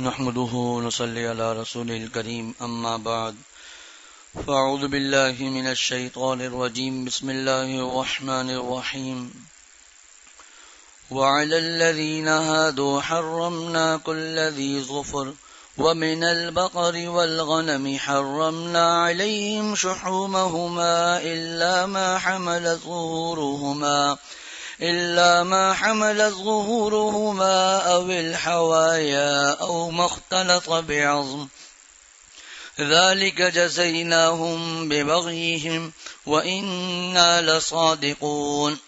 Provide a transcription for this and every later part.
نحمده ونصلي على رسوله الكريم أما بعد فأعوذ بالله من الشيطان الرجيم بسم الله الرحمن الرحيم وعلى الذين هادوا حرمنا كل ذي ظفر ومن البقر والغنم حرمنا عليهم شحومهما إلا ما حملت ظهورهما أو الحوايا أو ما اختلط بعظم ذلك جزيناهم ببغيهم وإنا لصادقون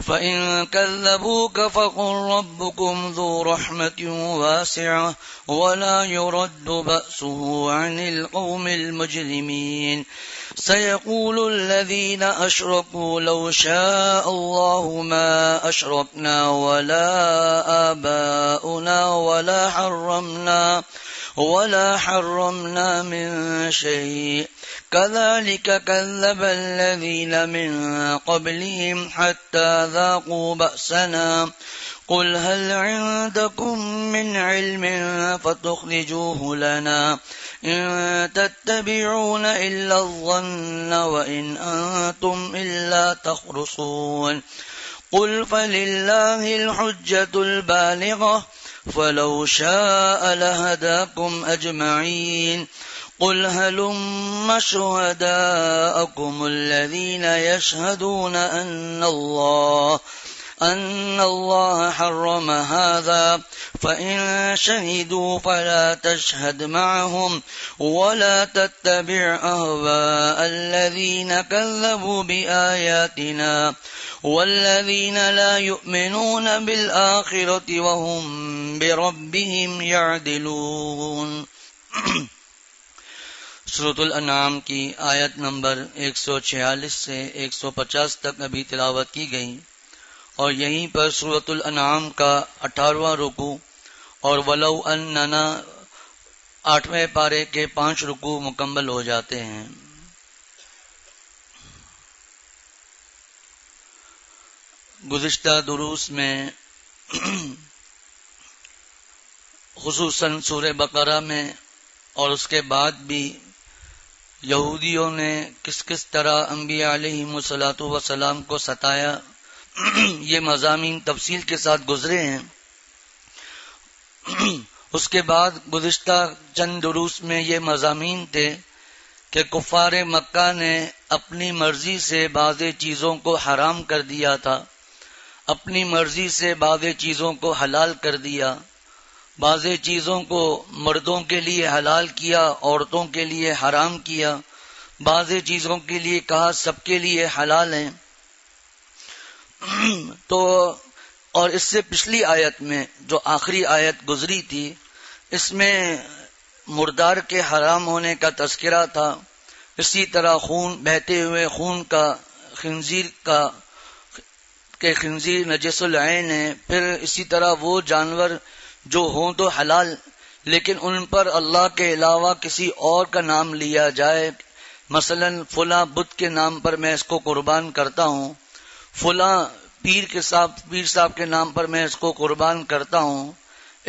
فإن كذبوك فقل ربكم ذو رحمة واسعة ولا يرد بأسه عن القوم المجرمين سيقول الذين أشركوا لو شاء الله ما أشركنا ولا آباؤنا ولا حرمنا من شيء كذلك كذب الذين من قبلهم حتى ذاقوا بأسنا قل هل عندكم من علم فتخرجوه لنا إن تتبعون إلا الظن وإن أنتم إلا تخرصون قل فلله الحجة البالغة فلو شاء لهداكم أجمعين قل هلم شهداءكم الذين يشهدون أن الله حرم هذا فإن شهدوا فلا تشهد معهم ولا تتبع أهواء الذين كذبوا بآياتنا والذين لا يؤمنون بالآخرة وهم بربهم يعدلون. سورۃ الانعام کی آیت نمبر 146 سے 150 تک ابھی تلاوت کی گئی اور یہیں پر سورۃ الانعام کا 18واں رکوع اور ولو اننا 8ویں پارے کے 5 رکوع مکمل ہو جاتے ہیں. گزشتہ دروس میں خصوصاً سورہ بقرہ میں اور اس کے بعد بھی یہودیوں نے کس طرح انبیاء علیہم الصلاۃ والسلام کو ستایا یہ مضامین تفصیل کے ساتھ گزرے ہیں. اس کے بعد گزشتہ چند دروس میں یہ مضامین تھے کہ کفار مکہ نے اپنی مرضی سے بعض چیزوں کو حرام کر دیا تھا، اپنی مرضی سے بعض چیزوں کو حلال کر دیا، بعض چیزوں کو مردوں کے لیے حلال کیا، عورتوں کے لیے حرام کیا، بعض چیزوں کے لیے کہا سب کے لیے حلال ہیں. تو اور اس سے پچھلی آیت میں جو آخری آیت گزری تھی اس میں مردار کے حرام ہونے کا تذکرہ تھا، اسی طرح خون، بہتے ہوئے خون کا، خنزیر نجس العین ہے، پھر اسی طرح وہ جانور جو ہوں تو حلال لیکن ان پر اللہ کے علاوہ کسی اور کا نام لیا جائے، مثلا فلاں بت کے نام پر میں اس کو قربان کرتا ہوں، فلاں پیر صاحب کے نام پر میں اس کو قربان کرتا ہوں،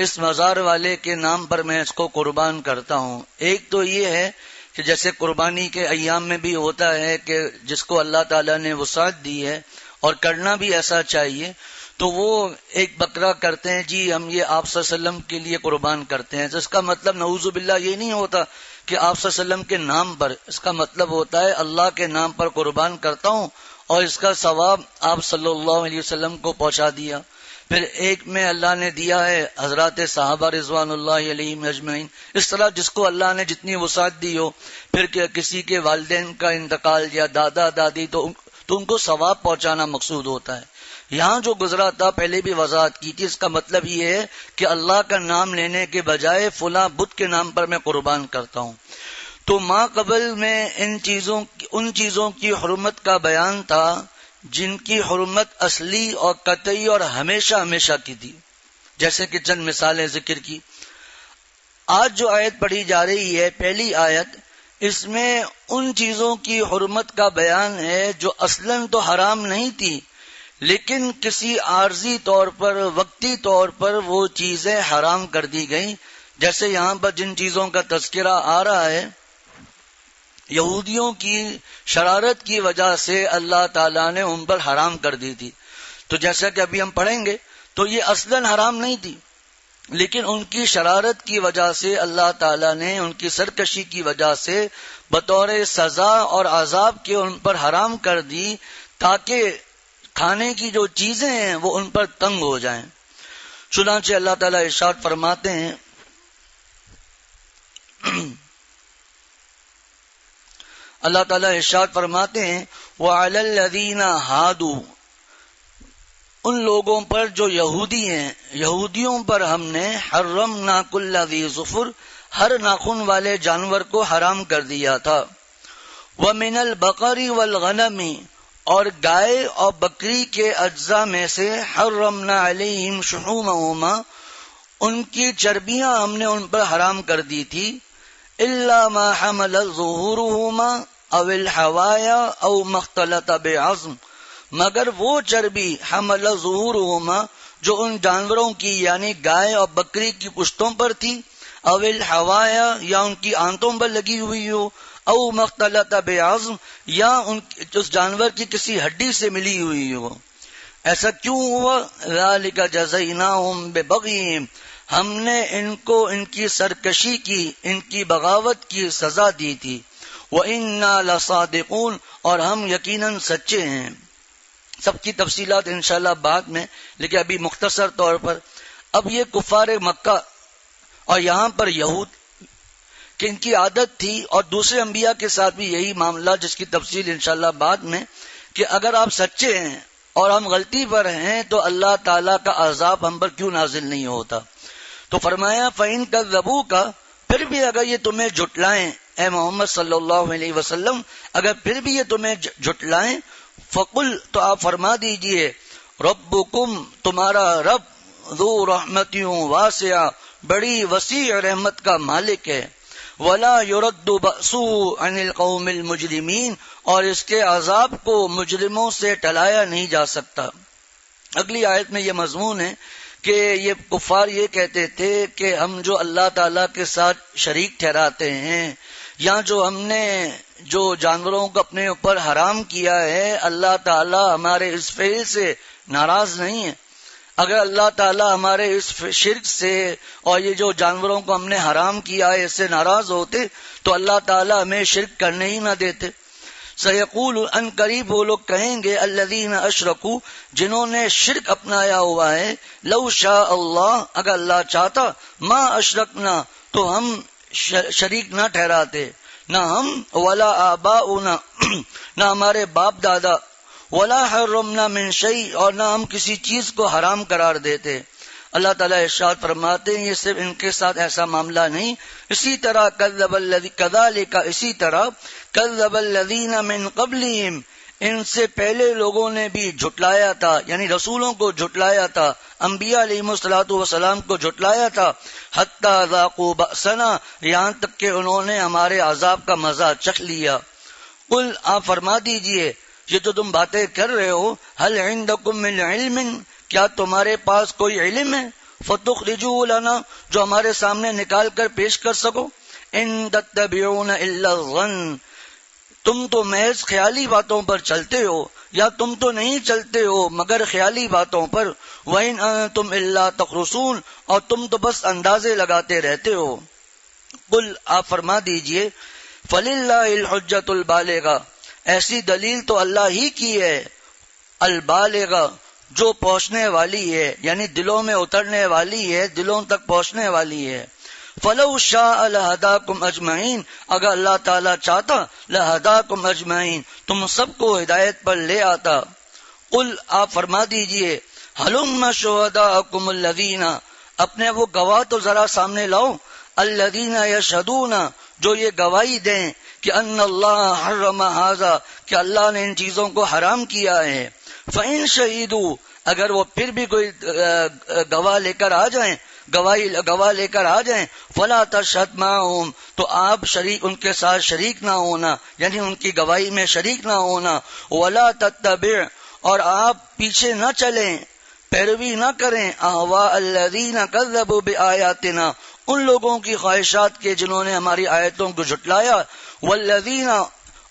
اس مزار والے کے نام پر میں اس کو قربان کرتا ہوں. ایک تو یہ ہے کہ جیسے قربانی کے ایام میں بھی ہوتا ہے کہ جس کو اللہ تعالیٰ نے وسعت دی ہے اور کرنا بھی ایسا چاہیے تو وہ ایک بکرا کرتے ہیں، جی ہم یہ آپ صلی اللہ علیہ وسلم کے لیے قربان کرتے ہیں، تو اس کا مطلب نعوذ باللہ یہ نہیں ہوتا کہ آپ صلی اللہ علیہ وسلم کے نام پر، اس کا مطلب ہوتا ہے اللہ کے نام پر قربان کرتا ہوں اور اس کا ثواب آپ صلی اللہ علیہ وسلم کو پہنچا دیا. پھر ایک میں اللہ نے دیا ہے حضرات صحابہ رضوان اللہ علیہم اجمعین، اس طرح جس کو اللہ نے جتنی وسعت دی ہو، پھر کسی کے والدین کا انتقال یا دادا دادی تو ان کو ثواب پہنچانا مقصود ہوتا ہے. یہاں جو گزرا تھا پہلے بھی وضاحت کی تھی، اس کا مطلب یہ ہے کہ اللہ کا نام لینے کے بجائے فلاں بت کے نام پر میں قربان کرتا ہوں. تو ما قبل میں ان چیزوں کی حرمت کا بیان تھا جن کی حرمت اصلی اور قطعی اور ہمیشہ کی تھی، جیسے کہ چند مثالیں ذکر کی. آج جو آیت پڑھی جا رہی ہے پہلی آیت، اس میں ان چیزوں کی حرمت کا بیان ہے جو اصلاً تو حرام نہیں تھی لیکن کسی عارضی طور پر، وقتی طور پر وہ چیزیں حرام کر دی گئیں جیسے یہاں پر جن چیزوں کا تذکرہ آ رہا ہے، یہودیوں کی شرارت کی وجہ سے اللہ تعالیٰ نے ان پر حرام کر دی تھی. تو جیسا کہ ابھی ہم پڑھیں گے تو یہ اصلاً حرام نہیں تھی، لیکن ان کی شرارت کی وجہ سے اللہ تعالیٰ نے ان کی سرکشی کی وجہ سے بطور سزا اور عذاب کے ان پر حرام کر دی، تاکہ کھانے کی جو چیزیں ہیں وہ ان پر تنگ ہو جائیں. چنانچہ اللہ تعالیٰ ارشاد فرماتے ہیں اللہ تعالیٰ ارشاد فرماتے ہیں وَعَلَى الَّذِينَ هَادُوا، ان لوگوں پر جو یہودی ہیں، یہودیوں پر ہم نے حرمنا کل ذی ظفر، ہر ناخن والے جانور کو حرام کر دیا تھا. وَمِنَ الْبَقَرِ وَالْغَنَمِ، اور گائے اور بکری کے اجزاء میں سے حرمنا علیہم شحومہما، ان کی چربیاں ہم نے ان پر حرام کر دی تھی. الا ما حملت ظہورہما او الحوایا او مختلط بعظم، مگر وہ چربی حمل ظہورہما جو ان جانوروں کی یعنی گائے اور بکری کی پشتوں پر تھی، او الحوایا یا ان کی آنتوں پر لگی ہوئی ہو، او مختلط بعظم یا اس جانور کی کسی ہڈی سے ملی ہوئی ہو. ایسا کیوں ہوا؟ ذالک جزیناہم ببغیہم، ہم نے ان کو ان کی سرکشی کی، ان کی بغاوت کی سزا دی تھی. وَإِنَّا لَصَادِقُونَ، اور ہم یقیناً سچے ہیں. سب کی تفصیلات انشاءاللہ بعد میں، لیکن ابھی مختصر طور پر اب یہ کفار مکہ اور یہاں پر یہود کہ ان کی عادت تھی، اور دوسرے انبیاء کے ساتھ بھی یہی معاملہ جس کی تفصیل انشاءاللہ بعد میں، کہ اگر آپ سچے ہیں اور ہم غلطی پر ہیں تو اللہ تعالیٰ کا عذاب ہم پر کیوں نازل نہیں ہوتا. تو فرمایا فَإِن كَذَّبُوكَ، پھر بھی اگر یہ تمہیں جھٹلائیں اے محمد صلی اللہ علیہ وسلم، اگر پھر بھی یہ تمہیں جھٹلائیں، فَقُلْ، تو آپ فرما دیجئے، رَبُّكُمْ، تمہارا رب، ذو رحمتوں واسعہ، بڑی وسیع رحمت کا مالک ہے. وَلَا يُرَدُّ بَأْسُهُ عَنِ الْقَوْمِ الْمُجْرِمِينَ، اور اس کے عذاب کو مجرموں سے ٹلایا نہیں جا سکتا. اگلی آیت میں یہ مضمون ہے کہ یہ کفار یہ کہتے تھے کہ ہم جو اللہ تعالیٰ کے ساتھ شریک ٹھہراتے ہیں، یا جو ہم نے جو جانوروں کو اپنے اوپر حرام کیا ہے، اللہ تعالیٰ ہمارے اس فعل سے ناراض نہیں ہے. اگر اللہ تعالیٰ ہمارے اس شرک سے اور یہ جو جانوروں کو ہم نے حرام کیا ہے اس سے ناراض ہوتے تو اللہ تعالیٰ ہمیں شرک کرنے ہی نہ دیتے. سیقول، ان قریب وہ لوگ کہیں گے، الذین اشرکوا، جنہوں نے شرک اپنایا ہوا ہے، لو شاء اللہ، اگر اللہ چاہتا، ما اشرکنا، تو ہم شریک نہ ٹھہراتے، نہ ہم، ولا آباؤنا، نہ ہمارے باپ دادا، ولا حرمنا من شیء، اور نہ ہم کسی چیز کو حرام قرار دیتے. اللہ تعالیٰ ارشاد فرماتے ہیں یہ صرف ان کے ساتھ ایسا معاملہ نہیں، اسی طرح کذالک، اسی طرح کذب الذین من قبلہم، ان سے پہلے لوگوں نے بھی جھٹلایا تھا، یعنی رسولوں کو جھٹلایا تھا، انبیاء علیہم الصلوۃ والسلام کو جھٹلایا تھا، حتی ذاقوا بأسنا، یہاں تک کہ انہوں نے ہمارے عذاب کا مزہ چکھ لیا. قل، آپ فرما دیجئے، یہ تو تم باتیں کر رہے ہو، هل عندکم من علم، کیا تمہارے پاس کوئی علم ہے، فتخرجوه لنا، جو ہمارے سامنے نکال کر پیش کر سکو. ان تتبعون الا الظن، تم تو محض خیالی باتوں پر چلتے ہو، یا تم تو نہیں چلتے ہو مگر خیالی باتوں پر. وَإِنْ أَنْتُمْ إِلَّا تَخْرُصُونَ، اور تم تو بس اندازے لگاتے رہتے ہو. قل، آپ فرما دیجئے، فَلِلَّهِ الْحُجَّةُ الْبَالِغَةُ، ایسی دلیل تو اللہ ہی کی ہے، البالغہ، جو پہنچنے والی ہے، یعنی دلوں میں اترنے والی ہے، دلوں تک پہنچنے والی ہے. فَلَوْ شَاءَ لَهَدَاكُمْ أَجْمَعِينَ، اگر اللہ تعالیٰ چاہتا، لَهَدَاكُمْ أَجْمَعِينَ، تم سب کو ہدایت پر لے آتا. قل، آپ فرما دیجئے، هَلُمَّ شُهَدَاءَكُمُ الَّذِينَ، اپنے وہ گواہ تو ذرا سامنے لاؤ، الَّذِينَ يَشْهَدُونَ، جو یہ گواہی دیں کہ ان اللہ حرم ھذا، کہ اللہ نے ان چیزوں کو حرام کیا ہے. فَإِن شَهِدُوا، اگر وہ پھر بھی کوئی گواہ لے کر آ جائیں، گواہ لے کر آ جائیں، فَلَا تَشْهَدْ مَعَهُمْ، تو آپ ان کے ساتھ شریک نہ ہونا، یعنی ان کی گواہی میں شریک نہ ہونا. وَلَا تَتَّبِعْ، اور آپ پیچھے نہ چلیں، پیروی نہ کریں، اَهْوَاءَ الَّذِينَ كَذَّبُوا بِآيَاتِنَا، ان لوگوں کی خواہشات کے جنہوں نے ہماری آیتوں کو جھٹلایا، والذین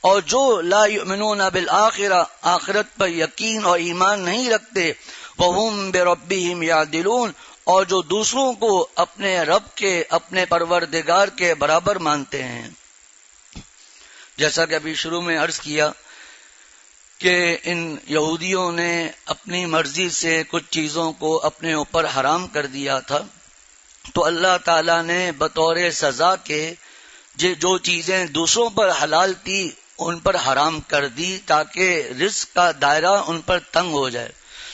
اور جو لا یؤمنون بالآخرہ آخرت پر یقین اور ایمان نہیں رکھتے، وہم بربہم یعدلون اور جو دوسروں کو اپنے رب کے اپنے پروردگار کے برابر مانتے ہیں۔ جیسا کہ ابھی شروع میں عرض کیا کہ ان یہودیوں نے اپنی مرضی سے کچھ چیزوں کو اپنے اوپر حرام کر دیا تھا، تو اللہ تعالیٰ نے بطور سزا کے جو چیزیں دوسروں پر حلال تھی ان پر حرام کر دی تاکہ رزق کا دائرہ ان پر تنگ ہو جائے۔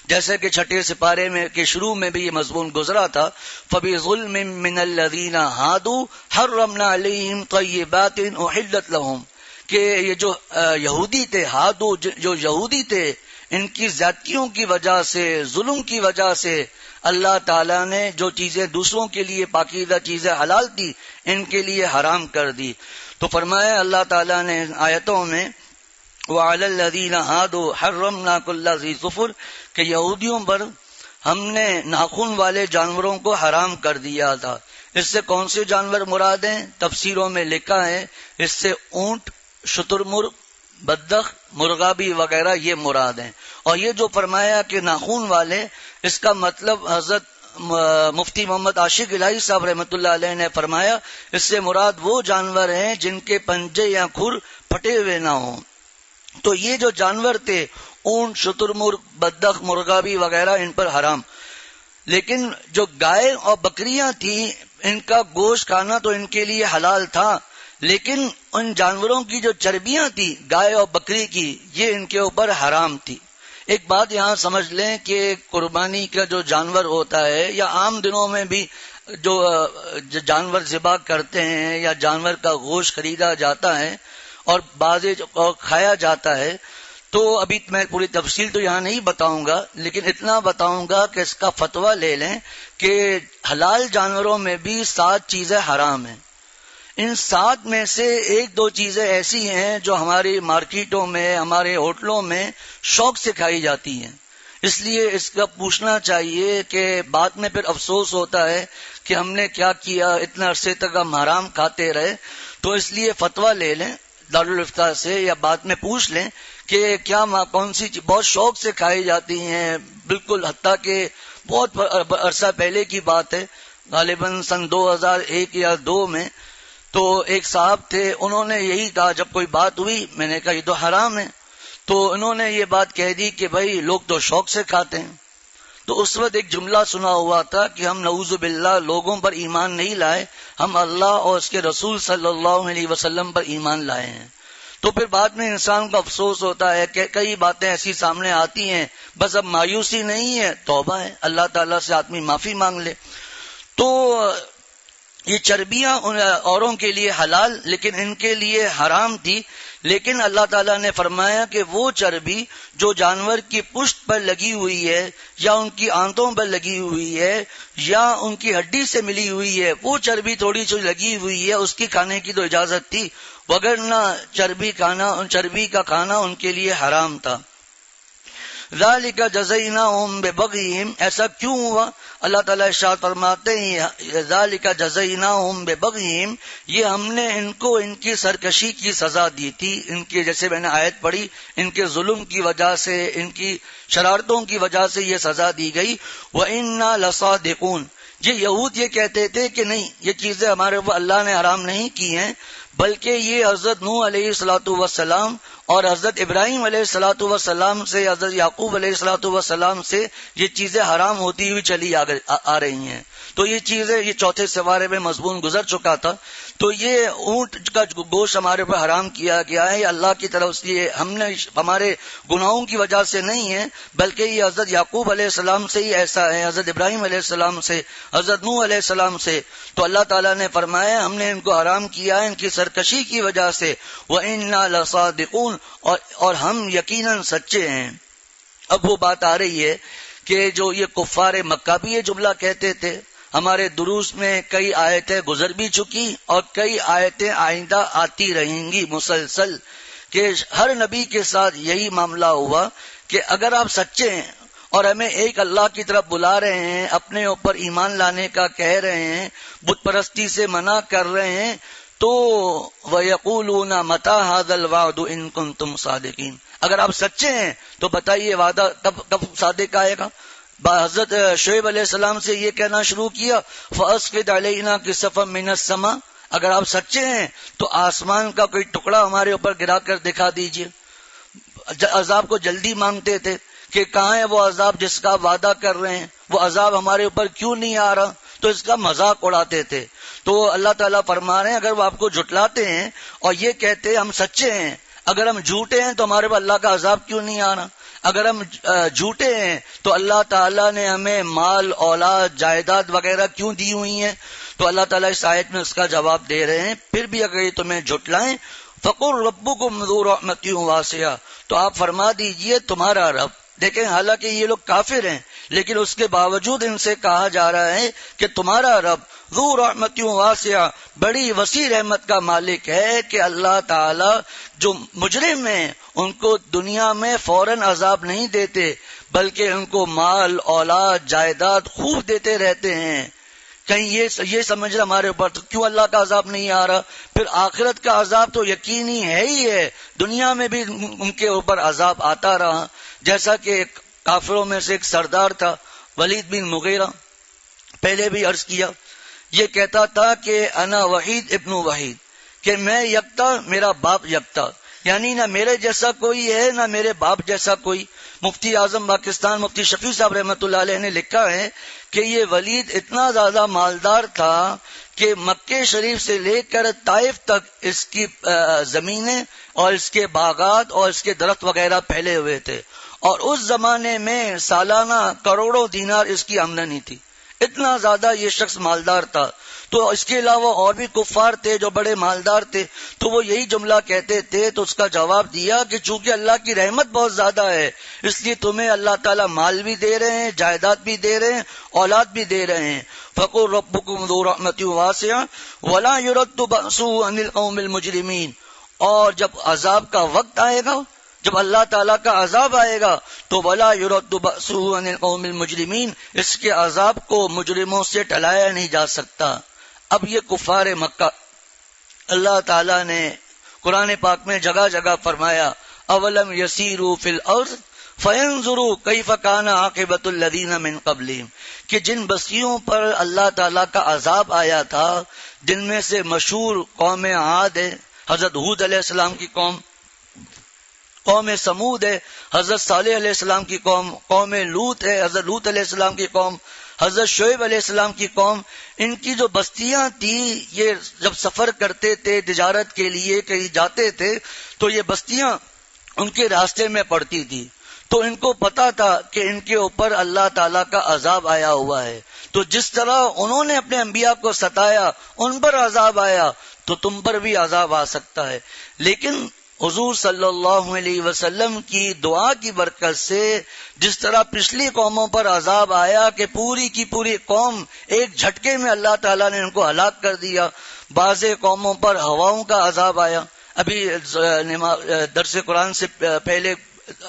جیسے کہ چھٹے سپارے میں کے شروع میں بھی یہ مضمون گزرا تھا، فَبِظُلْمٍ مِّنَ الَّذِينَ هَادُوا حَرَّمْنَا عَلَيْهِمْ طَيِّبَاتٍ أُحِلَّتْ لَهُمْ کہ یہ جو یہودی تھے، ہادو جو یہودی تھے، ان کی زیادتیوں کی وجہ سے، ظلم کی وجہ سے اللہ تعالیٰ نے جو چیزیں دوسروں کے لیے پاکیزہ چیزیں حلال تھی ان کے لیے حرام کر دی۔ تو فرمایا اللہ تعالیٰ نے آیتوں میں وَعَلَى الَّذِينَ هَادُوا حَرَّمْنَا كُلَّ ذِي ظُفُرٍ کہ یہودیوں پر ہم نے ناخن والے جانوروں کو حرام کر دیا تھا۔ اس سے کون سے جانور مراد ہیں؟ تفسیروں میں لکھا ہے اس سے اونٹ، شتر مرغ، بدخ، مرغابی وغیرہ یہ مراد ہیں۔ اور یہ جو فرمایا کہ ناخون والے، اس کا مطلب حضرت مفتی محمد عاشق الہی صاحب رحمۃ اللہ علیہ نے فرمایا اس سے مراد وہ جانور ہیں جن کے پنجے یا کھر پھٹے ہوئے نہ ہوں۔ تو یہ جو جانور تھے اونٹ، شتر مرغ، بدخ، مرغابی وغیرہ ان پر حرام، لیکن جو گائے اور بکریاں تھیں ان کا گوشت کھانا تو ان کے لیے حلال تھا، لیکن ان جانوروں کی جو چربیاں تھی گائے اور بکری کی یہ ان کے اوپر حرام تھی۔ ایک بات یہاں سمجھ لیں کہ قربانی کا جو جانور ہوتا ہے یا عام دنوں میں بھی جو جانور ذبح کرتے ہیں یا جانور کا گوشت خریدا جاتا ہے اور بعض کھایا جاتا ہے، تو ابھی میں پوری تفصیل تو یہاں نہیں بتاؤں گا، لیکن اتنا بتاؤں گا کہ اس کا فتویٰ لے لیں کہ حلال جانوروں میں بھی 7 چیزیں حرام ہیں۔ ان 7 میں سے 1-2 چیزیں ایسی ہیں جو ہماری مارکیٹوں میں، ہمارے ہوٹلوں میں شوق سے کھائی جاتی ہیں، اس لیے اس کا پوچھنا چاہیے کہ بعد میں پھر افسوس ہوتا ہے کہ ہم نے کیا کیا، اتنے عرصے تک ہم حرام کھاتے رہے۔ تو اس لیے فتویٰ لے لیں دارالفتہ سے یا بعد میں پوچھ لیں کہ کیا کون سی بہت شوق سے کھائی جاتی ہیں، بالکل حتیٰ کہ بہت عرصہ پہلے کی بات ہے، غالباً سن 2001 یا 2 میں، تو ایک صاحب تھے، انہوں نے یہی کہا جب کوئی بات ہوئی، میں نے کہا یہ تو حرام ہے، تو انہوں نے یہ بات کہہ دی کہ بھائی لوگ تو شوق سے کھاتے ہیں۔ تو اس وقت ایک جملہ سنا ہوا تھا کہ ہم نعوذ باللہ لوگوں پر ایمان نہیں لائے، ہم اللہ اور اس کے رسول صلی اللہ علیہ وسلم پر ایمان لائے ہیں۔ تو پھر بعد میں انسان کو افسوس ہوتا ہے کہ کئی باتیں ایسی سامنے آتی ہیں، بس اب مایوسی نہیں ہے، توبہ ہے، اللہ تعالیٰ سے آدمی معافی مانگ لے۔ تو یہ چربیاں اوروں کے لیے حلال لیکن ان کے لیے حرام تھی، لیکن اللہ تعالیٰ نے فرمایا کہ وہ چربی جو جانور کی پشت پر لگی ہوئی ہے یا ان کی آنتوں پر لگی ہوئی ہے یا ان کی ہڈی سے ملی ہوئی ہے، وہ چربی تھوڑی سی لگی ہوئی ہے، اس کی کھانے کی تو اجازت تھی، وگرنہ چربی کا کھانا ان کے لیے حرام تھا۔ ذالک جزیناہم ببغیہم، ایسا کیوں ہوا؟ اللہ تعالیٰ ارشاد فرماتے ہیں ذالک جزیناہم ببغیہم، یہ ہم نے ان کو ان کی سرکشی کی سزا دی تھی، ان کی جیسے میں نے آیت پڑھی، ان کے ظلم کی وجہ سے، ان کی شرارتوں کی وجہ سے یہ سزا دی گئی۔ وَإِنَّا لَصَادِقُونَ، یہ یہود یہ کہتے تھے کہ نہیں یہ چیزیں ہمارے اوپر اللہ نے حرام نہیں کی ہیں، بلکہ یہ حضرت نوح علیہ الصلوۃ والسلام اور حضرت ابراہیم علیہ الصلوۃ والسلام سے، حضرت یعقوب علیہ الصلوۃ والسلام سے یہ چیزیں حرام ہوتی ہوئی چلی آ رہی ہیں۔ تو یہ چیزیں یہ چوتھے سوارے میں مضمون گزر چکا تھا۔ تو یہ اونٹ کا گوشت ہمارے اوپر حرام کیا گیا ہے، یہ اللہ کی طرف سے، یہ ہم نے ہمارے گناہوں کی وجہ سے نہیں ہے، بلکہ یہ حضرت یعقوب علیہ السلام سے ہی ایسا ہے، حضرت ابراہیم علیہ السلام سے، حضرت نوح علیہ السلام سے۔ تو اللہ تعالیٰ نے فرمایا ہم نے ان کو حرام کیا ہے ان کی سرکشی کی وجہ سے، وَإِنَّا لَصَادِقُونَ، اور ہم یقیناً سچے ہیں۔ اب وہ بات آ رہی ہے کہ جو یہ کفار مکہ بھی یہ جملہ کہتے تھے، ہمارے دروس میں کئی آیتیں گزر بھی چکی اور کئی آیتیں آئندہ آتی رہیں گی مسلسل، کہ ہر نبی کے ساتھ یہی معاملہ ہوا کہ اگر آپ سچے ہیں اور ہمیں ایک اللہ کی طرف بلا رہے ہیں، اپنے اوپر ایمان لانے کا کہہ رہے ہیں، بت پرستی سے منع کر رہے ہیں، تو وَيَقُولُونَ مَتَىٰ هَٰذَا الْوَعْدُ إِن كُنتُمْ صَادِقِينَ، اگر آپ سچے ہیں تو بتائیے وعدہ کب صادق آئے گا؟ حضرت شعیب علیہ السلام سے یہ کہنا شروع کیا فَأَسْقِطْ عَلَيْنَا كِسَفًا مِّنَ السَّمَاءِ، اگر آپ سچے ہیں تو آسمان کا کوئی ٹکڑا ہمارے اوپر گرا کر دکھا دیجئے۔ عذاب کو جلدی مانگتے تھے کہ کہاں ہے وہ عذاب جس کا وعدہ کر رہے ہیں، وہ عذاب ہمارے اوپر کیوں نہیں آ رہا، تو اس کا مذاق اڑاتے تھے۔ تو اللہ تعالیٰ فرما رہے ہیں اگر وہ آپ کو جھٹلاتے ہیں اور یہ کہتے ہیں ہم سچے ہیں، اگر ہم جھوٹے ہیں تو ہمارے اوپر اللہ کا عذاب کیوں نہیں آ رہا؟ اگر ہم جھوٹے ہیں تو اللہ تعالیٰ نے ہمیں مال اولاد جائیداد وغیرہ کیوں دی ہوئی ہیں؟ تو اللہ تعالیٰ اس آیت میں اس کا جواب دے رہے ہیں پھر بھی اگر یہ تمہیں جھٹلائیں فَقُلْ رَبُّكُمْ ذُو رَحْمَةٍ وَاسِعَةٍ، تو آپ فرما دیجئے تمہارا رب، دیکھیں حالانکہ یہ لوگ کافر ہیں لیکن اس کے باوجود ان سے کہا جا رہا ہے کہ تمہارا رب ذو رحمت واسعہ، بڑی وسیع رحمت کا مالک ہے، کہ اللہ تعالی جو مجرم ہیں ان کو دنیا میں فوراً عذاب نہیں دیتے بلکہ ان کو مال اولاد جائیداد خوب دیتے رہتے ہیں۔ کہیں یہ سمجھ رہا ہمارے اوپر تو کیوں اللہ کا عذاب نہیں آ رہا؟ پھر آخرت کا عذاب تو یقینی ہے ہی ہے، دنیا میں بھی ان کے اوپر عذاب آتا رہا، جیسا کہ کافروں میں سے ایک سردار تھا ولید بن مغیرہ، پہلے بھی عرض کیا، یہ کہتا تھا کہ انا وحید ابن وحید، کہ میں یکتا میرا باپ یکتا، یعنی نہ میرے جیسا کوئی ہے نہ میرے باپ جیسا کوئی۔ مفتی اعظم پاکستان مفتی شفیع صاحب رحمۃ اللہ علیہ نے لکھا ہے کہ یہ ولید اتنا زیادہ مالدار تھا کہ مکے شریف سے لے کر طائف تک اس کی زمینیں اور اس کے باغات اور اس کے درخت وغیرہ پھیلے ہوئے تھے، اور اس زمانے میں سالانہ کروڑوں دینار اس کی آمدنی تھی، اتنا زیادہ یہ شخص مالدار تھا۔ تو اس کے علاوہ اور بھی کفار تھے جو بڑے مالدار تھے، تو وہ یہی جملہ کہتے تھے، تو اس کا جواب دیا کہ چونکہ اللہ کی رحمت بہت زیادہ ہے اس لیے تمہیں اللہ تعالیٰ مال بھی دے رہے ہیں، جائیداد بھی دے رہے ہیں، اولاد بھی دے رہے ہیں۔ فَقُلْ رَبُّكُمْ ذُو رَحْمَةٍ وَاسِعَةٍ وَلَا يُرَدُّ بَأْسُهُ عَنِ الْقَوْمِ الْمُجْرِمِينَ، اور جب عذاب کا وقت آئے گا، جب اللہ تعالیٰ کا عذاب آئے گا تو وَلَا يُرَدُّ بَأْسُهُ عَنِ الْقَوْمِ الْمُجْرِمِينَ، اس کے عذاب کو مجرموں سے ٹلایا نہیں جا سکتا۔ اب یہ کفار مکہ، اللہ تعالیٰ نے قرآن پاک میں جگہ جگہ فرمایا اولم یسیروا فی الارض فینظروا کیف کان عاقبۃ الذین من قبلہم، کہ جن بستیوں پر اللہ تعالیٰ کا عذاب آیا تھا جن میں سے مشہور قوم عاد ہے، حضرت ہود علیہ السلام کی قوم سمود ہے، حضرت صالح علیہ السلام کی قوم لوط ہے، حضرت لوط علیہ السلام کی قوم، حضرت شعیب علیہ السلام کی قوم، ان کی جو بستیاں تھیں یہ جب سفر کرتے تھے تجارت کے لیے کہیں جاتے تھے تو یہ بستیاں ان کے راستے میں پڑتی تھی، تو ان کو پتا تھا کہ ان کے اوپر اللہ تعالیٰ کا عذاب آیا ہوا ہے، تو جس طرح انہوں نے اپنے انبیاء کو ستایا ان پر عذاب آیا تو تم پر بھی عذاب آ سکتا ہے۔ لیکن حضور صلی اللہ علیہ وسلم کی دعا کی برکت سے جس طرح پچھلی قوموں پر عذاب آیا کہ پوری کی پوری قوم ایک جھٹکے میں اللہ تعالیٰ نے ان کو ہلاک کر دیا، بعض قوموں پر ہواؤں کا عذاب آیا۔ ابھی درس قرآن سے پہلے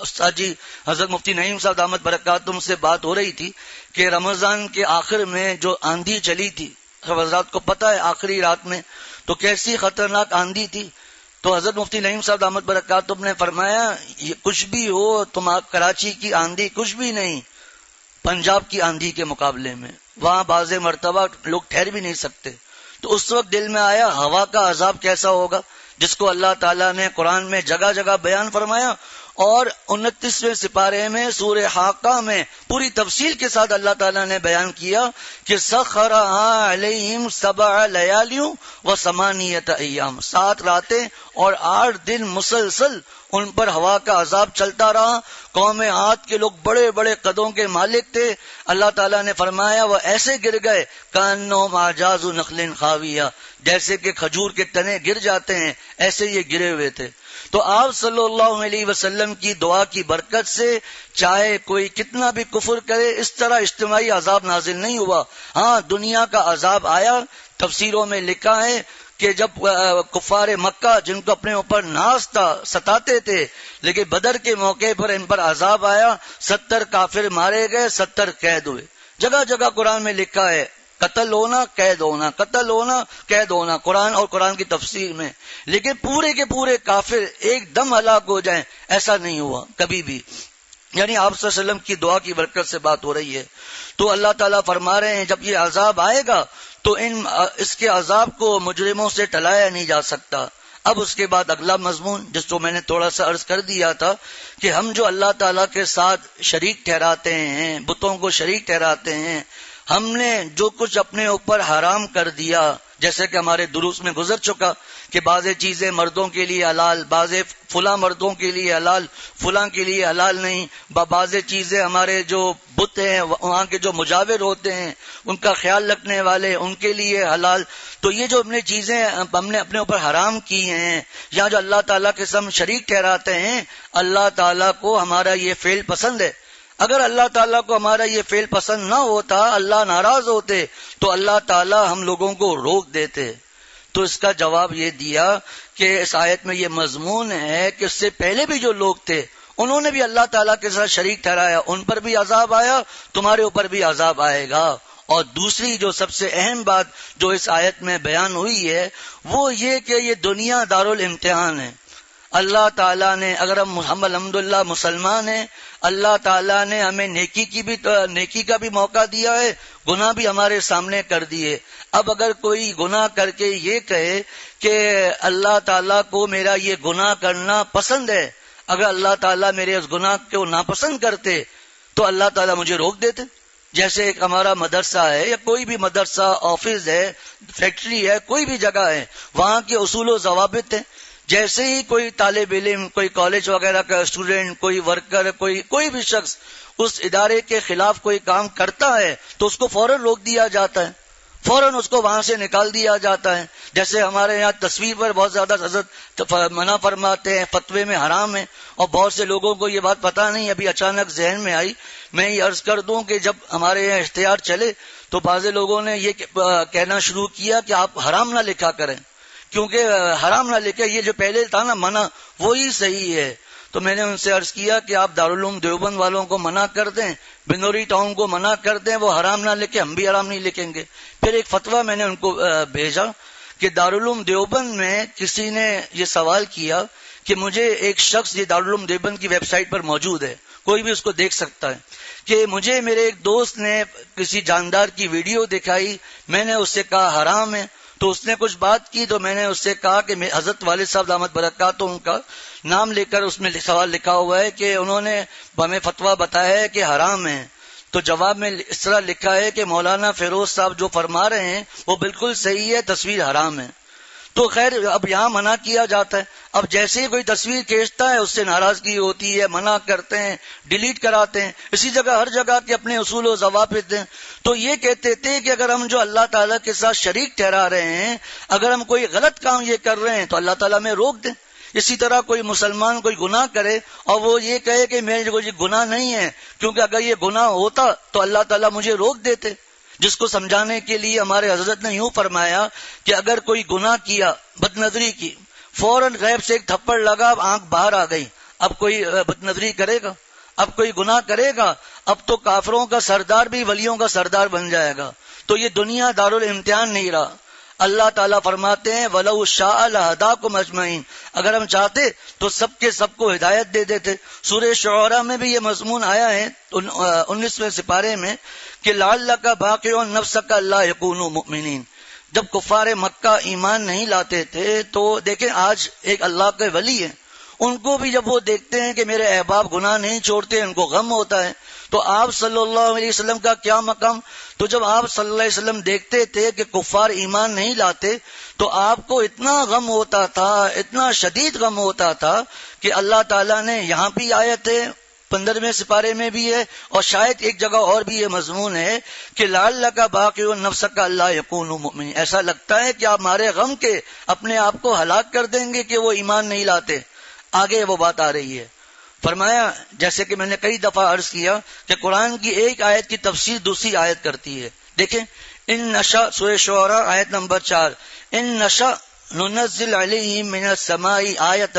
استاد جی حضرت مفتی نعیم صاحب دامت برکاتہم سے بات ہو رہی تھی کہ رمضان کے آخر میں جو آندھی چلی تھی، حضرات کو پتہ ہے آخری رات میں تو کیسی خطرناک آندھی تھی، تو حضرت مفتی نعیم صاحب دامت برکاتہم نے فرمایا یہ کچھ بھی ہو کراچی کی آندھی کچھ بھی نہیں پنجاب کی آندھی کے مقابلے میں، وہاں بعض مرتبہ لوگ ٹھہر بھی نہیں سکتے۔ تو اس وقت دل میں آیا ہوا کا عذاب کیسا ہوگا جس کو اللہ تعالیٰ نے قرآن میں جگہ جگہ بیان فرمایا، اور 29ویں سپارے میں سورہ حاقہ میں پوری تفصیل کے ساتھ اللہ تعالیٰ نے بیان کیا کہ سخرھا علیہم 7 لیال و 8 ایام، 7 راتیں اور 8 دن مسلسل ان پر ہوا کا عذاب چلتا رہا۔ قوم عاد کے لوگ بڑے بڑے قدوں کے مالک تھے، اللہ تعالیٰ نے فرمایا وہ ایسے گر گئے کأنہم اعجاز نخل خاویہ، جیسے کہ کھجور کے تنے گر جاتے ہیں ایسے یہ گرے ہوئے تھے۔ تو آپ صلی اللہ علیہ وسلم کی دعا کی برکت سے چاہے کوئی کتنا بھی کفر کرے اس طرح اجتماعی عذاب نازل نہیں ہوا۔ ہاں دنیا کا عذاب آیا، تفسیروں میں لکھا ہے کہ جب کفار مکہ جن کو اپنے اوپر ناز تھا ستاتے تھے، لیکن بدر کے موقع پر ان پر عذاب آیا، 70 کافر مارے گئے، 70 قید ہوئے۔ جگہ جگہ قرآن میں لکھا ہے قتل ہونا قید ہونا، قتل ہونا قید ہونا، قرآن اور قرآن کی تفسیر میں، لیکن پورے کے پورے کافر ایک دم ہلاک ہو جائیں ایسا نہیں ہوا کبھی بھی۔ یعنی آپ صلی اللہ علیہ وسلم کی دعا کی برکت سے بات ہو رہی ہے۔ تو اللہ تعالیٰ فرما رہے ہیں جب یہ عذاب آئے گا تو اس کے عذاب کو مجرموں سے ٹلایا نہیں جا سکتا۔ اب اس کے بعد اگلا مضمون جس کو میں نے تھوڑا سا عرض کر دیا تھا کہ ہم جو اللہ تعالیٰ کے ساتھ شریک ٹھہراتے ہیں، بتوں کو شریک ٹھہراتے ہیں، ہم نے جو کچھ اپنے اوپر حرام کر دیا، جیسے کہ ہمارے دروس میں گزر چکا کہ بعض چیزیں مردوں کے لیے حلال، بعض فلاں مردوں کے لیے حلال، فلاں کے لیے حلال نہیں، بعض چیزیں ہمارے جو بت ہیں وہاں کے جو مجاور ہوتے ہیں ان کا خیال رکھنے والے ان کے لیے حلال۔ تو یہ جو ہم نے چیزیں ہم نے اپنے اوپر حرام کی ہیں یا جو اللہ تعالیٰ کے ساتھ شریک ٹھہراتے ہیں، اللہ تعالیٰ کو ہمارا یہ فعل پسند ہے۔ اگر اللہ تعالیٰ کو ہمارا یہ فعل پسند نہ ہوتا، اللہ ناراض ہوتے، تو اللہ تعالیٰ ہم لوگوں کو روک دیتے۔ تو اس کا جواب یہ دیا کہ اس آیت میں یہ مضمون ہے کہ اس سے پہلے بھی جو لوگ تھے انہوں نے بھی اللہ تعالیٰ کے ساتھ شریک ٹھہرایا، ان پر بھی عذاب آیا، تمہارے اوپر بھی عذاب آئے گا۔ اور دوسری جو سب سے اہم بات جو اس آیت میں بیان ہوئی ہے وہ یہ کہ یہ دنیا دارالامتحان ہے۔ اللہ تعالیٰ نے، اگر ہم الحمدللہ مسلمان ہیں، اللہ تعالیٰ نے ہمیں نیکی کا بھی موقع دیا ہے، گناہ بھی ہمارے سامنے کر دیے۔ اب اگر کوئی گناہ کر کے یہ کہے کہ اللہ تعالیٰ کو میرا یہ گناہ کرنا پسند ہے، اگر اللہ تعالیٰ میرے اس گناہ کو ناپسند کرتے تو اللہ تعالیٰ مجھے روک دیتے۔ جیسے ایک ہمارا مدرسہ ہے یا کوئی بھی مدرسہ، آفس ہے، فیکٹری ہے، کوئی بھی جگہ ہے، وہاں کے اصول و ضوابط ہیں۔ جیسے ہی کوئی طالب علم، کوئی کالج وغیرہ کا اسٹوڈنٹ، کوئی ورکر، کوئی بھی شخص اس ادارے کے خلاف کوئی کام کرتا ہے تو اس کو فوراً روک دیا جاتا ہے، فوراً اس کو وہاں سے نکال دیا جاتا ہے۔ جیسے ہمارے یہاں تصویر پر بہت زیادہ حضرت منع فرماتے ہیں، فتوے میں حرام ہے، اور بہت سے لوگوں کو یہ بات پتہ نہیں، ابھی اچانک ذہن میں آئی۔ میں یہ عرض کر دوں کہ جب ہمارے یہاں اشتہار چلے تو بعض لوگوں نے یہ کہنا شروع کیا کہ آپ حرام نہ لکھا کریں، کیونکہ حرام نہ لکھے، یہ جو پہلے تھا نا منع وہی صحیح ہے۔ تو میں نے ان سے عرض کیا کہ آپ دارالعلوم دیوبند والوں کو منع کر دیں، بنوری ٹاؤن کو منع کر دیں، وہ حرام نہ لکھے، ہم بھی حرام نہیں لکھیں گے۔ پھر ایک فتویٰ میں نے ان کو بھیجا کہ دارالعلوم دیوبند میں کسی نے یہ سوال کیا کہ مجھے ایک شخص، یہ دارالعلوم دیوبند کی ویب سائٹ پر موجود ہے، کوئی بھی اس کو دیکھ سکتا ہے، کہ مجھے میرے ایک دوست نے کسی جاندار کی ویڈیو دکھائی، میں نے اس سے کہا حرام ہے، تو اس نے کچھ بات کی تو میں نے اس سے کہا کہ حضرت والد صاحب دامت برکاتہ ان کا نام لے کر اس میں سوال لکھا ہوا ہے کہ انہوں نے ہمیں فتویٰ بتایا ہے کہ حرام ہے۔ تو جواب میں اس طرح لکھا ہے کہ مولانا فیروز صاحب جو فرما رہے ہیں وہ بالکل صحیح ہے، تصویر حرام ہے۔ تو خیر اب یہاں منع کیا جاتا ہے، اب جیسے ہی کوئی تصویر کھینچتا ہے اس سے ناراضگی ہوتی ہے، منع کرتے ہیں، ڈیلیٹ کراتے ہیں۔ اسی جگہ ہر جگہ کے اپنے اصول و ضوابط ہیں۔ تو یہ کہتے تھے کہ اگر ہم جو اللہ تعالیٰ کے ساتھ شریک ٹھہرا رہے ہیں، اگر ہم کوئی غلط کام یہ کر رہے ہیں تو اللہ تعالیٰ میں روک دیں۔ اسی طرح کوئی مسلمان کوئی گناہ کرے اور وہ یہ کہے کہ میرے کو یہ گناہ نہیں ہے، کیونکہ اگر یہ گناہ ہوتا تو اللہ تعالیٰ مجھے روک دیتے، جس کو سمجھانے کے لیے ہمارے حضرت نے یوں فرمایا کہ اگر کوئی گناہ کیا، بد نظری کی، فوراً غیب سے ایک تھپڑ لگا، اب آنکھ باہر آ گئی، اب کوئی بد نظری کرے گا، اب کوئی گناہ کرے گا، اب تو کافروں کا سردار بھی ولیوں کا سردار بن جائے گا۔ تو یہ دنیا دارالامتحان نہیں رہا۔ اللہ تعالیٰ فرماتے ہیں وَلَوْ شَاءَ لَهَدَاكُمْ أَجْمَعِينَ، اگر ہم چاہتے تو سب کے سب کو ہدایت دے دیتے۔ سورہ شعراء میں بھی یہ مضمون آیا ہے 19ویں سپارے میں کہ لَعَلَّكَ بَاقِعٌ نَفْسَكَ أَلَّا يَكُونُوا مُؤْمِنِينَ۔ جب کفار مکہ ایمان نہیں لاتے تھے تو دیکھیں آج ایک اللہ کے ولی ہیں، ان کو بھی جب وہ دیکھتے ہیں کہ میرے احباب گناہ نہیں چھوڑتے ان کو غم ہوتا ہے۔ تو آپ صلی اللہ علیہ وسلم کا کیا مقام؟ تو جب آپ صلی اللہ علیہ وسلم دیکھتے تھے کہ کفار ایمان نہیں لاتے تو آپ کو اتنا غم ہوتا تھا، اتنا شدید غم ہوتا تھا کہ اللہ تعالیٰ نے یہاں بھی آیت ہے 15ویں سپارے میں بھی ہے اور شاید ایک جگہ اور بھی یہ مضمون ہے کہ لعلک باقع نفسک الا یکونوا مؤمنین، ایسا لگتا ہے کہ آپ ہمارے غم کے اپنے آپ کو ہلاک کر دیں گے کہ وہ ایمان نہیں لاتے۔ آگے وہ بات آ رہی ہے، فرمایا جیسے کہ میں نے کئی دفعہ عرض کیا کہ قرآن کی ایک آیت کی تفسیر دوسری آیت کرتی ہے۔ دیکھیں ان نشا، سورہ شعراء آیت نمبر 4، ان نشا ننزل علیہم من السماء آیۃ،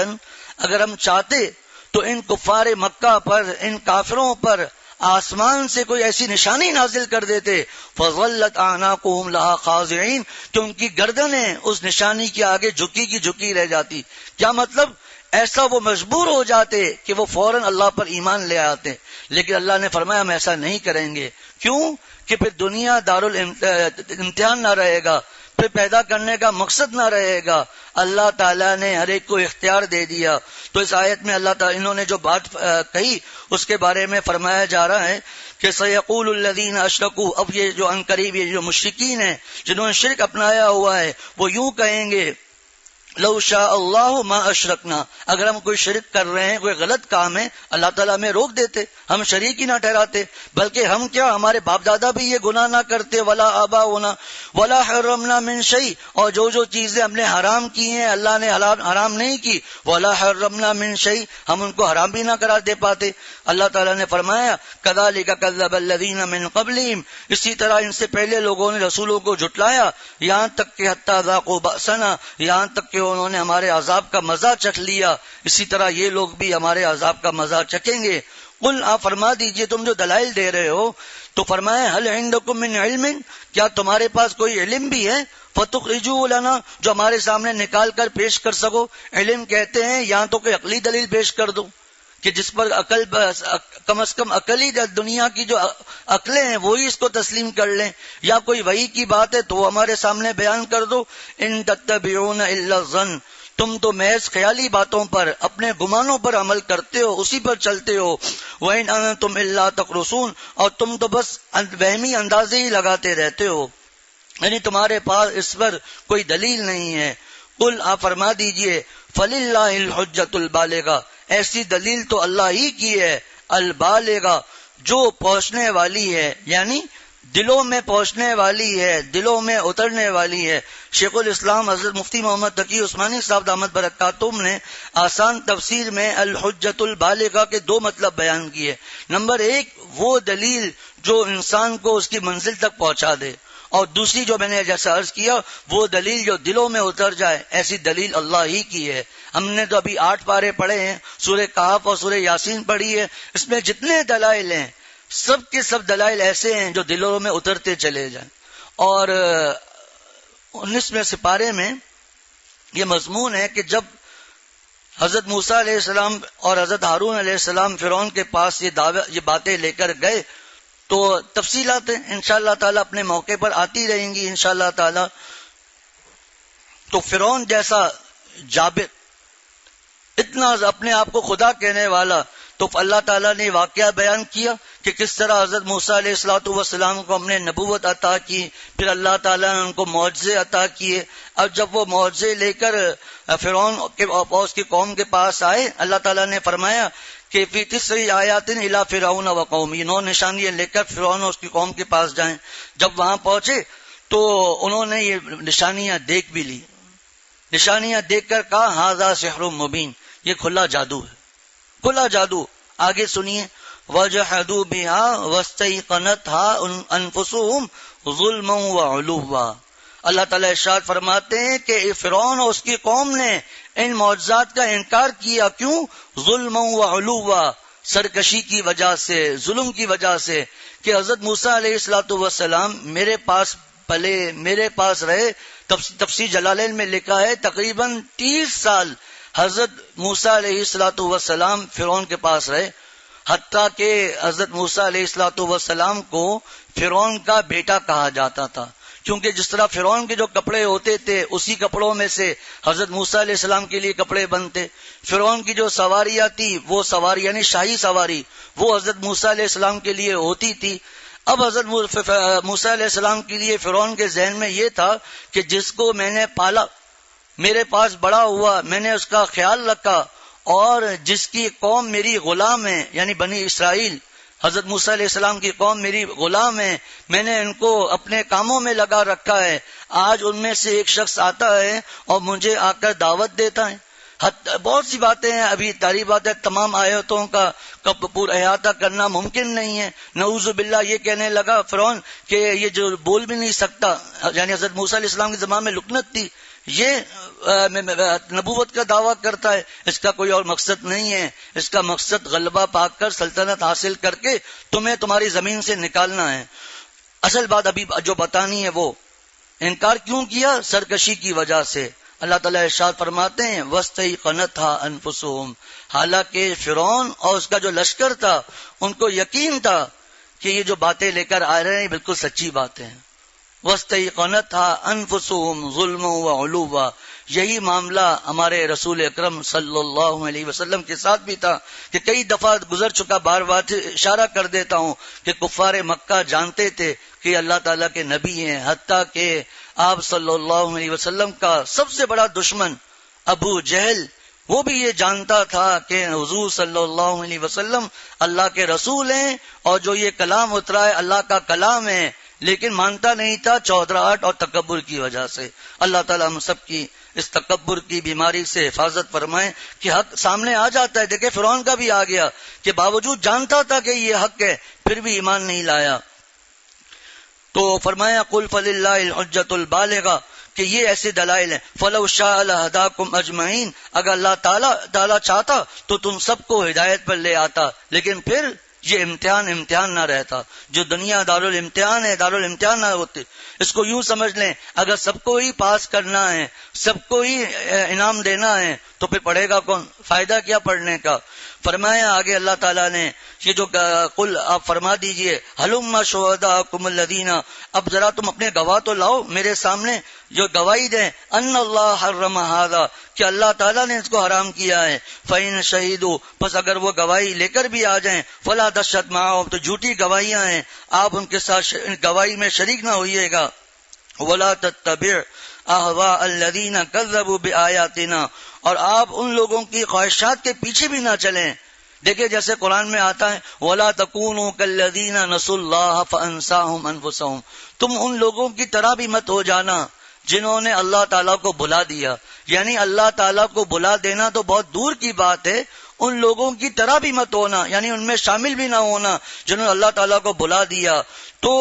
اگر ہم چاہتے تو ان کفار مکہ پر، ان کافروں پر آسمان سے کوئی ایسی نشانی نازل کر دیتے، فظلت اعناقهم لها خاضعین، کہ ان کی گردنیں اس نشانی کے آگے جھکی کی جھکی رہ جاتی۔ کیا مطلب؟ ایسا وہ مجبور ہو جاتے کہ وہ فوراً اللہ پر ایمان لے آتے، لیکن اللہ نے فرمایا ہم ایسا نہیں کریں گے۔ کیوں؟ کہ پھر دنیا دارالامتحان نہ رہے گا، پھر پیدا کرنے کا مقصد نہ رہے گا۔ اللہ تعالیٰ نے ہر ایک کو اختیار دے دیا۔ تو اس آیت میں اللہ تعالیٰ انہوں نے جو بات کہی اس کے بارے میں فرمایا جا رہا ہے کہ سیقول الذین اشرکوا، اب یہ جو عنقریب یہ جو مشرکین ہیں جنہوں نے شرک اپنایا ہوا ہے وہ یوں کہیں گے لو شاء اللہ ما اشرکنا، اگر ہم کوئی شرک کر رہے ہیں، کوئی غلط کام ہے، اللہ تعالیٰ ہمیں روک دیتے، ہم شریک ہی نہ ٹھہراتے، بلکہ ہم کیا ہمارے باپ دادا بھی یہ گناہ نہ کرتے، ولا آباؤنا ولا حرمنا من شیء، اور جو چیزیں ہم نے حرام کی ہیں اللہ نے حرام نہیں کی، ولا حرمنا من شیء، ہم ان کو حرام بھی نہ قرار دے پاتے۔ اللہ تعالیٰ نے فرمایا کذالک کذب الذین من قبلہم، اسی طرح ان سے پہلے لوگوں نے رسولوں کو جھٹلایا، یہاں تک کہ حتی ذاقوا بأسنا، یہاں تک کہ انہوں نے ہمارے عذاب کا مزہ چکھ لیا، اسی طرح یہ لوگ بھی ہمارے عذاب کا مزہ چکھیں گے۔ قل، آپ فرما دیجئے تم جو دلائل دے رہے ہو تو فرمائے هل عندکم من علم، کیا تمہارے پاس کوئی علم بھی ہے؟ فتخرجوه لنا، جو ہمارے سامنے نکال کر پیش کر سکو۔ علم کہتے ہیں یہاں تو کوئی عقلی دلیل پیش کر دو کہ جس پر عقل کم از کم عقلی دنیا کی جو عقلیں ہیں وہی اس کو تسلیم کر لیں، یا کوئی وحی کی بات ہے تو وہ ہمارے سامنے بیان کر دو۔ ان تتبعون الا الظن، تم تو محض خیالی باتوں پر، اپنے گمانوں پر عمل کرتے ہو، اسی پر چلتے ہو۔ وَإِنْ أَنْتُمْ إِلَّا تَخْرُصُونَ، اور تم تو بس وہمی اندازے ہی لگاتے رہتے ہو، یعنی تمہارے پاس اس پر کوئی دلیل نہیں ہے۔ قل، آپ فرما دیجئے فَلِلَّهِ الْحُجَّةُ الْبَالِغَةُ، ایسی دلیل تو اللہ ہی کی ہے، البالغہ، جو پہنچنے والی ہے، یعنی دلوں میں پہنچنے والی ہے، دلوں میں اترنے والی ہے۔ شیخ الاسلام حضرت مفتی محمد تقی عثمانی صاحب دامت برکاتہم نے آسان تفسیر میں الحجۃ البالغہ کے دو مطلب بیان کیے۔ نمبر ایک، وہ دلیل جو انسان کو اس کی منزل تک پہنچا دے، اور دوسری جو میں نے جیسا عرض کیا وہ دلیل جو دلوں میں اتر جائے، ایسی دلیل اللہ ہی کی ہے۔ ہم نے تو ابھی 8 پارے پڑھے ہیں، سورہ کہف اور سورہ یاسین پڑھی ہے، اس میں جتنے دلائل ہیں سب کے سب دلائل ایسے ہیں جو دلوں میں اترتے چلے جائیں۔ اور 19ویں سپارے میں یہ مضمون ہے کہ جب حضرت موسیٰ علیہ السلام اور حضرت ہارون علیہ السلام فرعون کے پاس یہ باتیں لے کر گئے، تو تفصیلات انشاءاللہ تعالی اپنے موقع پر آتی رہیں گی انشاءاللہ تعالی۔ تو فرعون جیسا جابر، اتنا اپنے آپ کو خدا کہنے والا، تو اللہ تعالیٰ نے واقعہ بیان کیا کہ کس طرح حضرت موسیٰ علیہ السلام کو ہم نے نبوت عطا کی، پھر اللہ تعالیٰ نے ان کو معجزے عطا کیے۔ اب جب وہ معجزے لے کر فرعون اور اس کی قوم کے پاس آئے، اللہ تعالیٰ نے فرمایا کہ فی 9 آیات الی فرعون و قومہ، 9 نشانیاں لے کر فرعون اور اس کی قوم کے پاس جائیں۔ جب وہاں پہنچے تو انہوں نے یہ نشانیاں دیکھ بھی لی، نشانیاں دیکھ کر کہا ھذا سحر مبین، یہ کھلا جادو ہے، کھلا جادو۔ آگے سنیے وَجَحَدُوا بِهَا وَاسْتَيْقَنَتْهَا أَنفُسُهُمْ ظُلْمًا وَعُلُوًّا۔ اللہ تعالیٰ ارشاد فرماتے ہیں کہ فرعون اور اس کی قوم نے ان معجزات کا انکار کیا، کیوں؟ ظلمًا وعلوًّا، سرکشی کی وجہ سے، ظلم کی وجہ سے، کہ حضرت موسیٰ علیہ السلام میرے پاس پلے، میرے پاس رہے۔ تفسیر جلالین میں لکھا ہے تقریباً 30 سال حضرت موسیٰ علیہ السلام فرعون کے پاس رہے، حتیٰ کہ حضرت موسیٰ علیہ السلام کو فرعون کا بیٹا کہا جاتا تھا، کیونکہ جس طرح فرعون کے جو کپڑے ہوتے تھے اسی کپڑوں میں سے حضرت موسیٰ علیہ السلام کے لیے کپڑے بنتے۔ فرعون کی جو سواریاں تھی، وہ سواری یعنی شاہی سواری، وہ حضرت موسیٰ علیہ السلام کے لیے ہوتی تھی۔ اب حضرت موسیٰ علیہ السلام کے لیے فرعون کے ذہن میں یہ تھا کہ جس کو میں نے پالا، میرے پاس بڑا ہوا، میں نے اس کا خیال رکھا، اور جس کی قوم میری غلام ہے، یعنی بنی اسرائیل، حضرت موسیٰ علیہ السلام کی قوم میری غلام ہے، میں نے ان کو اپنے کاموں میں لگا رکھا ہے، آج ان میں سے ایک شخص آتا ہے اور مجھے آ کر دعوت دیتا ہے۔ بہت سی باتیں ہیں، ابھی تعریفات تمام آیتوں کا پورا احاطہ کرنا ممکن نہیں ہے۔ نعوذ باللہ، یہ کہنے لگا فرعون کہ یہ جو بول بھی نہیں سکتا، یعنی حضرت موسیٰ علیہ السلام کے زمانے میں لکنت تھی، یہ نبوت کا دعویٰ کرتا ہے، اس کا کوئی اور مقصد نہیں ہے، اس کا مقصد غلبہ پا کر سلطنت حاصل کر کے تمہیں تمہاری زمین سے نکالنا ہے۔ اصل بات ابھی جو بتانی ہے وہ انکار کیوں کیا؟ سرکشی کی وجہ سے۔ اللہ تعالیٰ ارشاد فرماتے ہیں وَاسْتَيْقَنَتْهَا أَنفُسُهُمْ، حالانکہ فرعون اور اس کا جو لشکر تھا ان کو یقین تھا کہ یہ جو باتیں لے کر آ رہے ہیں بالکل سچی باتیں ہیں۔ وَاسْتَيْقَنَتْهَا أَنفُسُهُمْ ظُلْمًا وَعُلُوًّا، یہی معاملہ ہمارے رسول اکرم صلی اللہ علیہ وسلم کے ساتھ بھی تھا کہ کئی دفعہ گزر چکا، بار بار اشارہ کر دیتا ہوں کہ کفار مکہ جانتے تھے کہ اللہ تعالیٰ کے نبی ہیں، حتیٰ کہ آپ صلی اللہ علیہ وسلم کا سب سے بڑا دشمن ابو جہل وہ بھی یہ جانتا تھا کہ حضور صلی اللہ علیہ وسلم اللہ کے رسول ہیں اور جو یہ کلام اترا ہے اللہ کا کلام ہے، لیکن مانتا نہیں تھا چودراہٹ اور تکبر کی وجہ سے۔ اللہ تعالیٰ ہم سب کی اس تکبر کی بیماری سے حفاظت فرمائے کہ حق سامنے آ جاتا ہے۔ دیکھیں فرعون کا بھی آ گیا کہ باوجود جانتا تھا کہ یہ حق ہے پھر بھی ایمان نہیں لایا۔ تو فرمایا قل فللہ الحجۃ البالغہ کہ یہ ایسے دلائل ہیں۔ فلو شاء لہداکم اجمعین، اگر اللہ تعالیٰ چاہتا تو تم سب کو ہدایت پر لے آتا، لیکن پھر یہ امتحان نہ رہتا۔ جو دنیا دارالامتحان ہے، دارالامتحان نہ ہوتے۔ اس کو یوں سمجھ لیں اگر سب کو ہی پاس کرنا ہے، سب کو ہی انعام دینا ہے تو پھر پڑھے گا کون؟ فائدہ کیا پڑھنے کا؟ فرمایا آگے اللہ تعالیٰ نے یہ جو قل آپ فرما دیجئے ہلم شہداکم الذین، اب ذرا تم اپنے گواہ تو لاؤ میرے سامنے جو گواہی دیں ان اللہ حرم ھذا کہ اللہ تعالیٰ نے اس کو حرام کیا ہے۔ فإن شہیدوا، پس اگر وہ گواہی لے کر بھی آ جائیں، فلا تشہد معہم، تو جھوٹی گواہیاں ہیں، آپ ان کے ساتھ گواہی میں شریک نہ ہوئیے گا۔ ولا تتبع اہواء الذین کذبوا بآیاتنا، اور آپ ان لوگوں کی خواہشات کے پیچھے بھی نہ چلیں۔ دیکھیں جیسے قرآن میں آتا ہے وَلَا تَكُونُوا كَالَّذِينَ نَسُوا اللَّهَ فَأَنسَاهُمْ أَنفُسَهُمْ، تم ان لوگوں کی طرح بھی مت ہو جانا جنہوں نے اللہ تعالیٰ کو بھلا دیا۔ یعنی اللہ تعالیٰ کو بھلا دینا تو بہت دور کی بات ہے، ان لوگوں کی طرح بھی مت ہونا، یعنی ان میں شامل بھی نہ ہونا جنہوں نے اللہ تعالیٰ کو بھلا دیا۔ تو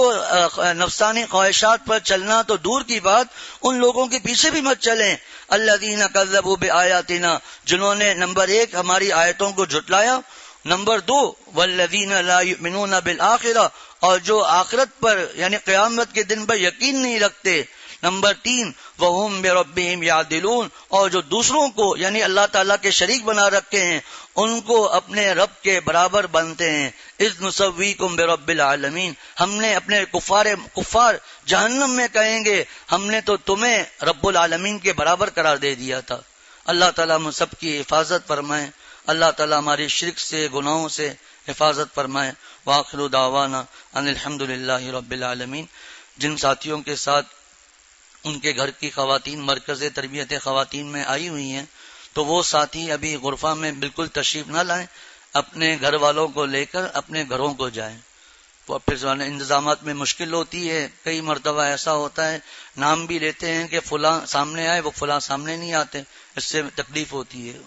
نفسانی خواہشات پر چلنا تو دور کی بات، ان لوگوں کے پیچھے بھی مت چلیں۔ الذین کذبوا بآیاتنا، جنہوں نے نمبر 1 ہماری آیتوں کو جھٹلایا، نمبر 2 والذین لا یؤمنون بالآخرہ، اور جو آخرت پر یعنی قیامت کے دن پر یقین نہیں رکھتے، نمبر 3 وَهُمْ بِرَبِّهِمْ يَعْدِلُونَ، اور جو دوسروں کو یعنی اللہ تعالیٰ کے شریک بنا رکھے ہیں ان کو اپنے رب کے برابر بنتے ہیں۔ اذ نسویکم برب العالمین، ہم نے اپنے کفار جہنم میں کہیں گے ہم نے تو تمہیں رب العالمین کے برابر قرار دے دیا تھا۔ اللہ تعالیٰ ہم سب کی حفاظت فرمائے، اللہ تعالیٰ ہماری شرک سے گناہوں سے حفاظت فرمائے۔ وآخر دعوانا ان الحمد للہ رب العالمین۔ جن ساتھیوں کے ساتھ ان کے گھر کی خواتین مرکز تربیت خواتین میں آئی ہوئی ہیں تو وہ ساتھی ابھی غرفہ میں بالکل تشریف نہ لائیں، اپنے گھر والوں کو لے کر اپنے گھروں کو جائیں۔ تو پھر انتظامات میں مشکل ہوتی ہے، کئی مرتبہ ایسا ہوتا ہے نام بھی لیتے ہیں کہ فلاں سامنے آئے، وہ فلاں سامنے نہیں آتے، اس سے تکلیف ہوتی ہے۔